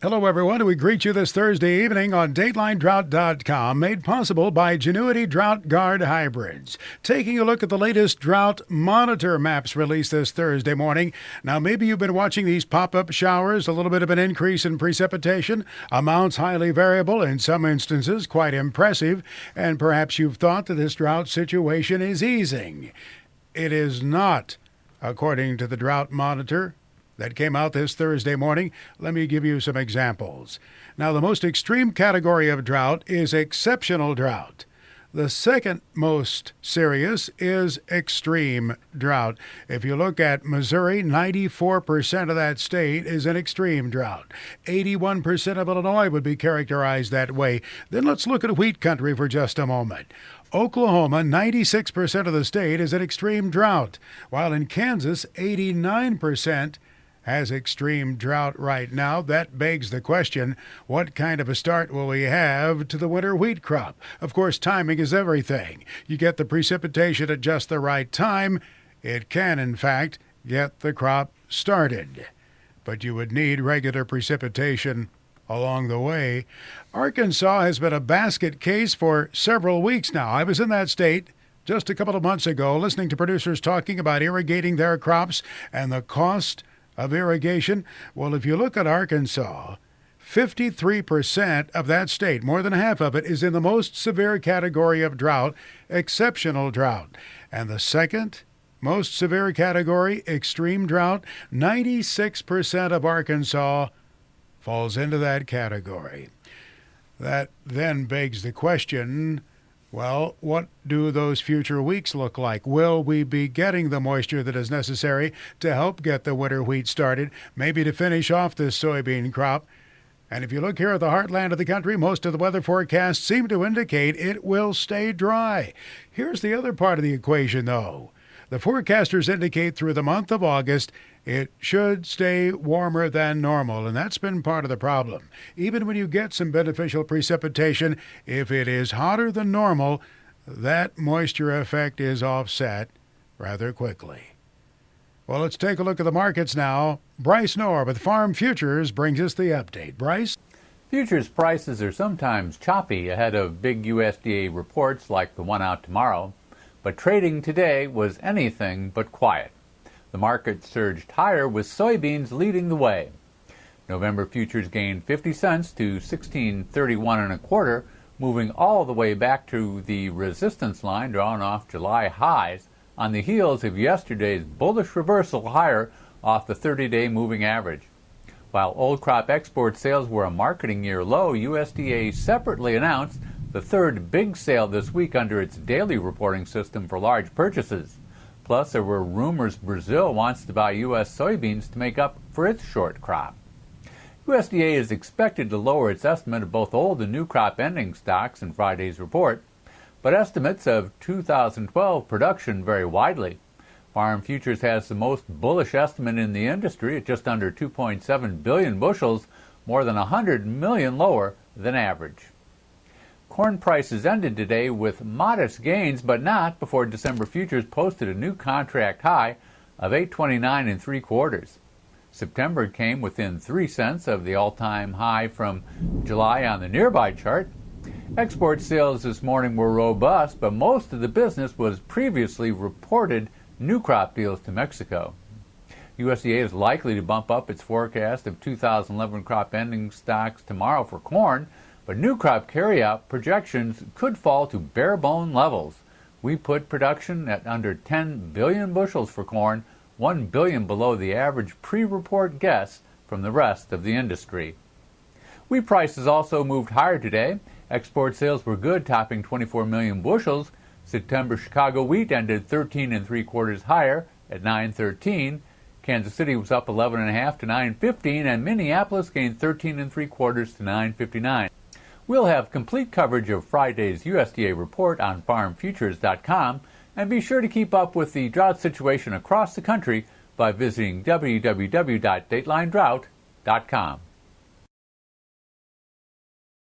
Hello, everyone. We greet you this Thursday evening on DatelineDrought.com, made possible by Genuity Drought Guard Hybrids. Taking a look at the latest drought monitor maps released this Thursday morning. Now, maybe you've been watching these pop-up showers, a little bit of an increase in precipitation, amounts highly variable, in some instances quite impressive, and perhaps you've thought that this drought situation is easing. It is not, according to the drought monitor that came out this Thursday morning. Let me give you some examples. Now, the most extreme category of drought is exceptional drought. The second most serious is extreme drought. If you look at Missouri, 94% of that state is in extreme drought. 81% of Illinois would be characterized that way. Then let's look at wheat country for just a moment. Oklahoma, 96% of the state is in extreme drought, while in Kansas, 89% has extreme drought right now. That begs the question, what kind of a start will we have to the winter wheat crop? Of course, timing is everything. You get the precipitation at just the right time, it can, in fact, get the crop started. But you would need regular precipitation along the way. Arkansas has been a basket case for several weeks now. I was in that state just a couple of months ago listening to producers talking about irrigating their crops and the cost of irrigation. Well, if you look at Arkansas, 53% of that state, more than half of it, is in the most severe category of drought, exceptional drought. And the second most severe category, extreme drought, 96% of Arkansas falls into that category. That then begs the question, well, what do those future weeks look like? Will we be getting the moisture that is necessary to help get the winter wheat started, maybe to finish off this soybean crop? And if you look here at the heartland of the country, most of the weather forecasts seem to indicate it will stay dry. Here's the other part of the equation, though. The forecasters indicate through the month of August it should stay warmer than normal, and that's been part of the problem. Even when you get some beneficial precipitation, if it is hotter than normal, that moisture effect is offset rather quickly. Well, let's take a look at the markets now. Bryce Knorr with Farm Futures brings us the update. Bryce? Futures prices are sometimes choppy ahead of big USDA reports like the one out tomorrow, but trading today was anything but quiet. The market surged higher with soybeans leading the way. November futures gained 50 cents to $16.31 moving all the way back to the resistance line drawn off July highs on the heels of yesterday's bullish reversal higher off the 30-day moving average. While old crop export sales were a marketing year low, USDA separately announced the third big sale this week under its daily reporting system for large purchases. Plus, there were rumors Brazil wants to buy U.S. soybeans to make up for its short crop. USDA is expected to lower its estimate of both old and new crop ending stocks in Friday's report, but estimates of 2012 production vary widely. Farm Futures has the most bullish estimate in the industry at just under 2.7 billion bushels, more than 100 million lower than average. Corn prices ended today with modest gains, but not before December futures posted a new contract high of $8.29 3/4. September came within 3 cents of the all-time high from July on the nearby chart. Export sales this morning were robust, but most of the business was previously reported new crop deals to Mexico. USDA is likely to bump up its forecast of 2011 crop ending stocks tomorrow for corn, but new crop carryout projections could fall to bare-bone levels. We put production at under 10 billion bushels for corn, 1 billion below the average pre-report guess from the rest of the industry. Wheat prices also moved higher today. Export sales were good, topping 24 million bushels. September Chicago wheat ended 13 3/4 higher at 9.13. Kansas City was up 11.5 to 9.15, and Minneapolis gained 13 3/4 to 9.59. We'll have complete coverage of Friday's USDA report on farmfutures.com, and be sure to keep up with the drought situation across the country by visiting www.datelinedrought.com.